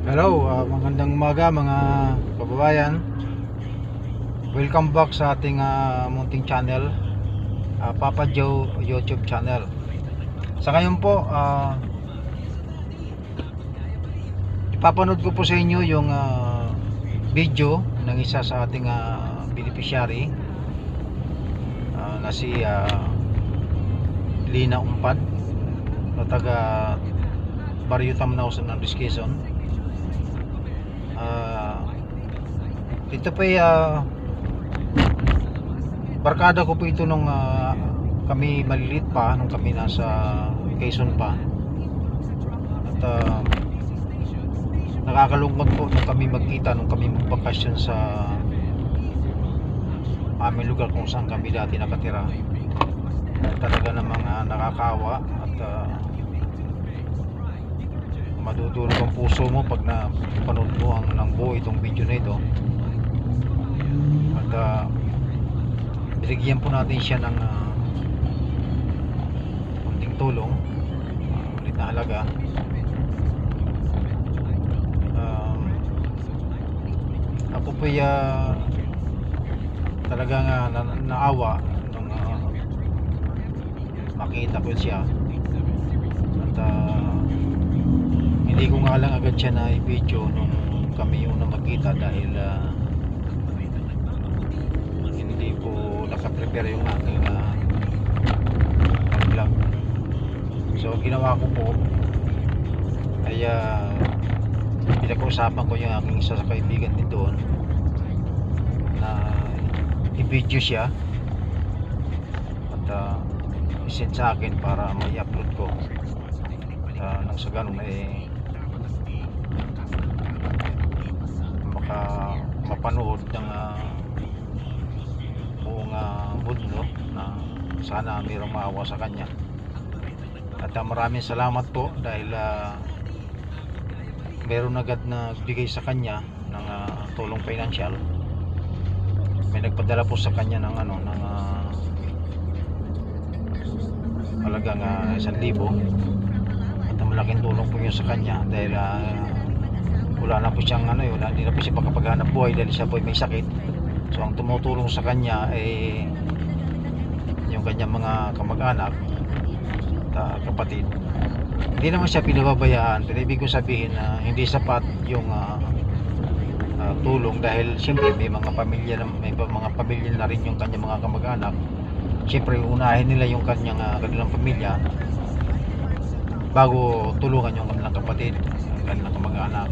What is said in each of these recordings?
Hello, magandang umaga mga kababayan. Welcome back sa ating munting channel, Papa Joe YouTube channel. Sa ngayon po, ipapanood ko po sa inyo yung video ng isa sa ating beneficiary na si Lina Umpad na taga Barrio Tamnao, San Quezon. Ito po ay barkada ko po ito nung kami malilit pa, nung kami nasa Quezon pa. At nakakalungkot po nung kami magkita, nung kami magbakasyon sa aming lugar kung saan kami dati nakatira. Talaga namang nakakawa at madudurog ang puso mo pag napanood mo ng buo itong video na ito. At binigyan po natin siya ng konting tulong, ulit na halaga. Ako po talagang naawa nung makita ko siya. At hindi ko nga lang agad siya na i-video nung kami yung magkita dahil hindi ko nakaprepare yung aking vlog. So ginawa ko po ay pinag-uusapan ko yung aking isa sa kaibigan din doon na i-video siya at i-send sa akin para may upload ko. Nang sa ganun mapanood ng buong mundo na sana mayroong maawa sa kanya. At maraming salamat po dahil meron agad na bigay sa kanya ng tulong financial. May nagpadala po sa kanya ng halagang 1,000 at malaking tulong po yun sa kanya dahil wala na po siyang hindi na po siya makapaghanap buhay dahil siya po may sakit. So ang tumutulong sa kanya ay yung kanyang mga kamag-anak at kapatid. Hindi naman siya pinababayaan, pero ibig kong sabihin na hindi sapat yung tulong dahil siyempre may mga pamilya na rin yung kanyang mga kamag-anak. Siyempre unahin nila yung kanilang pamilya bago tulungan yung kanilang kapatid, kanilang kamag-anak.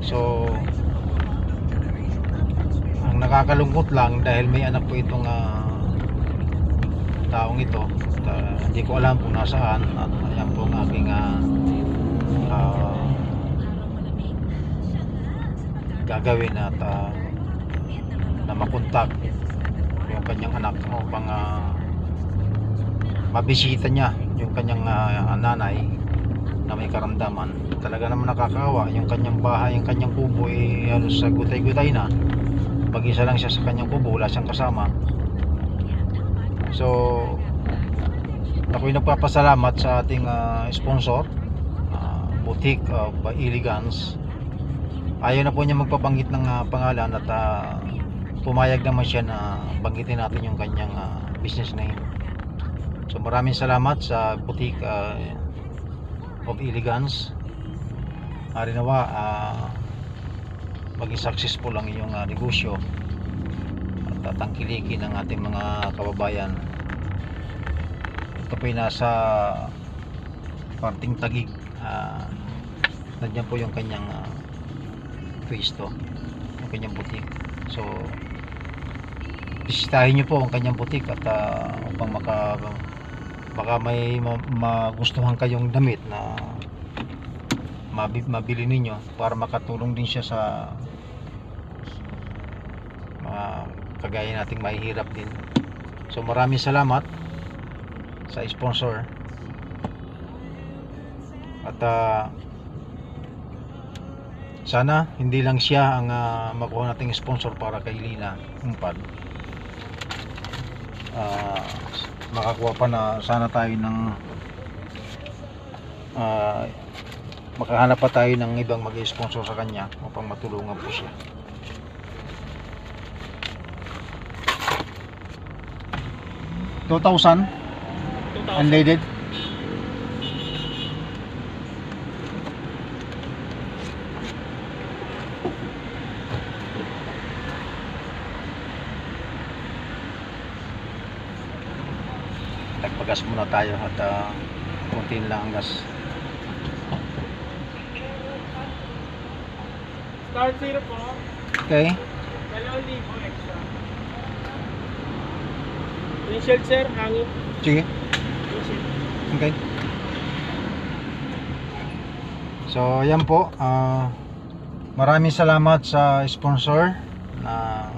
So ang nakakalungkot lang dahil may anak po itong taong ito at hindi ko alam kung nasaan. At ayan po ang aking gagawin at na makontak yung kanyang anak upang mabisita niya yung kanyang nanay na may karamdaman. Talaga naman nakakaawa, yung kanyang bahay, yung kanyang kubo ay halos sa gutay-gutay na. Mag-isa lang siya sa kanyang kubo, wala siyang kasama. So ako'y nagpapasalamat sa ating sponsor, Boutique of Elegance. Ayaw na po niya magpabanggit ng pangalan at pumayag naman siya na banggitin natin yung kanyang business name. So maraming salamat sa Boutique of Elegance. Nawa maging successful ang iyong negosyo at tangkilikin ng ating mga kababayan. Ito po ay nasa parting Taguig. Nandiyan po yung kanyang pwesto, yung kanyang boutique. So bisitahin nyo po ang kanyang boutique at upang baka may magustuhan kayong damit na mabili ninyo para makatulong din siya sa mga kagaya nating mahihirap din. So maraming salamat sa sponsor at sana hindi lang siya ang makuha nating sponsor para kay Lina Umpad. makakuha pa na sana tayo ng makahanap pa tayo ng ibang mag-sponsor sa kanya upang matulungan po siya. $2,000 unleaded. Nagpagas muna tayo at konti lang ang gas. Start zero po. Okay. 2,000 extra. Windshield sir, hangin. Sige. Windshield. Okay. So, ayan po. Maraming salamat sa sponsor na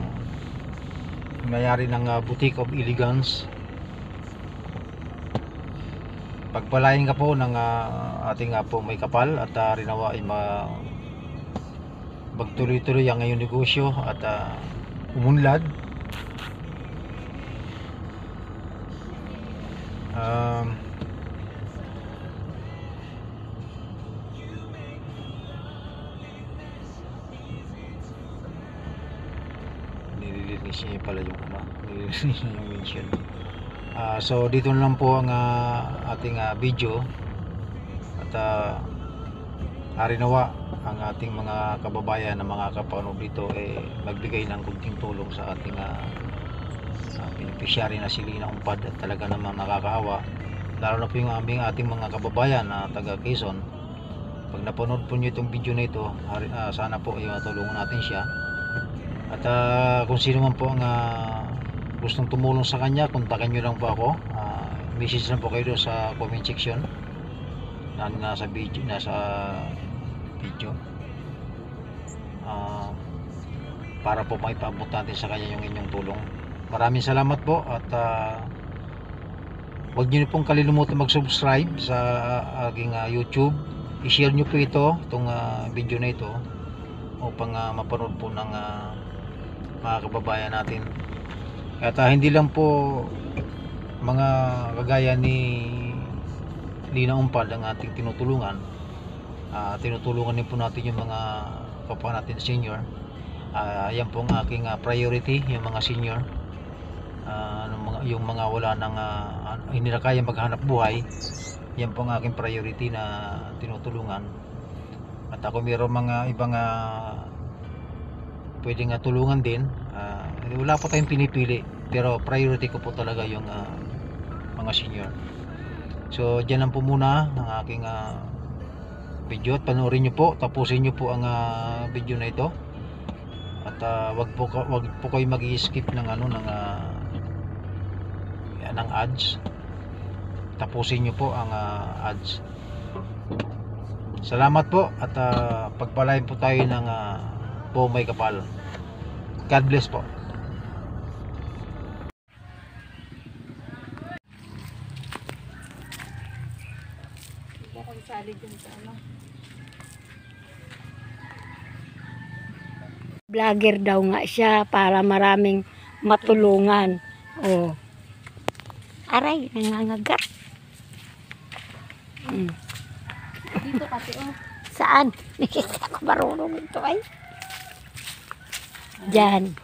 mayari ng Boutique of Elegance. Pagpalain ka po ng ating po may kapal at rinawa ay magtuloy-tuloy ang iyong negosyo at umunlad. Nililinis niya pala yung nililinis niya yung windshield. So dito na lang po ang ating video at harinawa ang ating mga kababayan na mga kapanood dito magbigay ng kunting tulong sa ating beneficiary na si Lina Umpad at talaga namang nakakaawa, lalo na po yung ating mga kababayan na taga Quezon. Pag napanood po nyo itong video na ito, sana po ay matulungan natin siya at kung sino man po ang gustong tumulong sa kanya, kontakin nyo lang po ako. Message lang po kayo doon sa comment section na nasa video, para po maipaabot natin sa kanya yung inyong tulong. Maraming salamat po at huwag nyo pong kalilimutan mag-subscribe sa aking YouTube. I-share nyo po itong video na ito upang mapanood po ng mga kababayan natin. At hindi lang po mga kagaya ni Lina Umpad ang ating tinutulungan. Tinutulungan din po natin yung mga kapwa natin senior. Yan po ang aking priority, yung mga senior. Yung mga wala nang hindi na kaya maghanap buhay, yan po ang aking priority na tinutulungan. At ako mayroong mga ibang pwedeng tulungan din. Wala po tayong pinipili, pero priority ko po talaga yung mga senior. So dyan lang po muna ang aking video at panoorin nyo po, tapusin nyo po ang video na ito at wag po kayo mag-i-skip ng ng ads. Tapusin nyo po ang ads. Salamat po at pagpalain po tayo ng po may kapal. God bless po. Vlogger daw nga siya para maraming matulungan. Oh. Aray, nangangagat. Dito pati Saan? Nakita ko marunong ito ay. Diyan.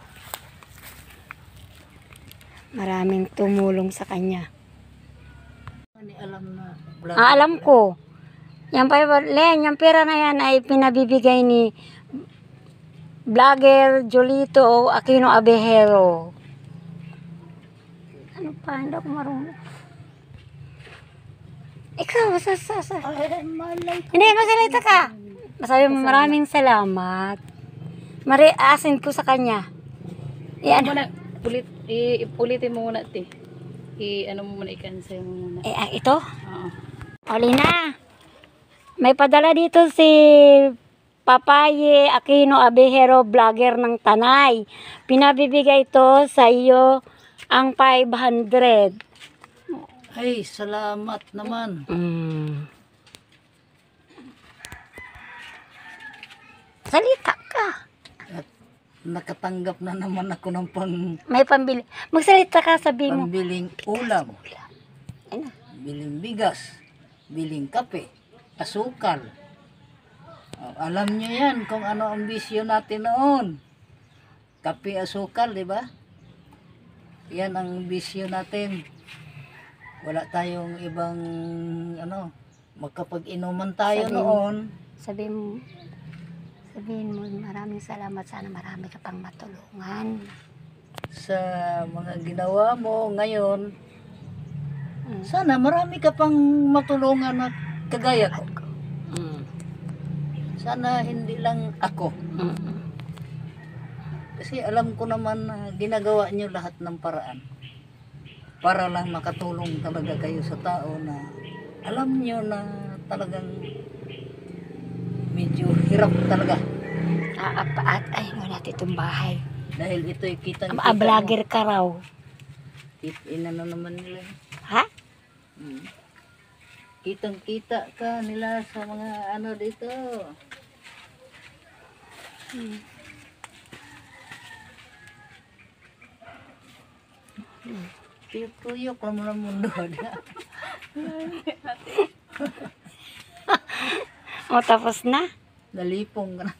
Maraming tumulong sa kanya. alam na. Alam ko. Yung pera na yan ay pinabibigay ni vlogger Jolito Aquino Abejero. Ano pa? Hindi ako marunong. Ikaw, Ay, malay ko. Hindi, masalita ka. Masabi mo maraming salamat. Asin ko sa kanya. Yan. Ulitin mo muna, te. Ano mo muna, i-cancel mo muna. Ito? Oo. Oli na. May padala dito si Papaye Aquino Abejero, vlogger ng Tanay. Pinabibigay ito sa iyo ang 500. Ay, salamat naman. Salita ka. At nakatanggap na naman ako ng May pambili. Magsalita ka, sabi mo. pambiling ulam, Ano? biling bigas, biling kape, asukal, Alam nyo yan kung ano ang bisyo natin noon. Kape asukal, di ba? Yan ang bisyo natin. Wala tayong ibang magkapag-inuman tayo noon. Sabihin mo, maraming salamat. Sana marami ka pang matulungan. Sa mga ginawa mo ngayon, sana marami ka pang matulungan na kagaya ko. Sana hindi lang ako. Kasi alam ko naman na ginagawa niyo lahat ng paraan para lang makatulong talaga kayo sa tao na alam niyo na talagang medyo hirap talaga. Ay mo natin itong bahay. Dahil ito'y kitang Vlogger ka raw. Inano naman nila. Ha? Kitang kita ka nila sa mga ano dito. Tuyok lang mo ng mundo. O, tapos na? Nalipong ka na.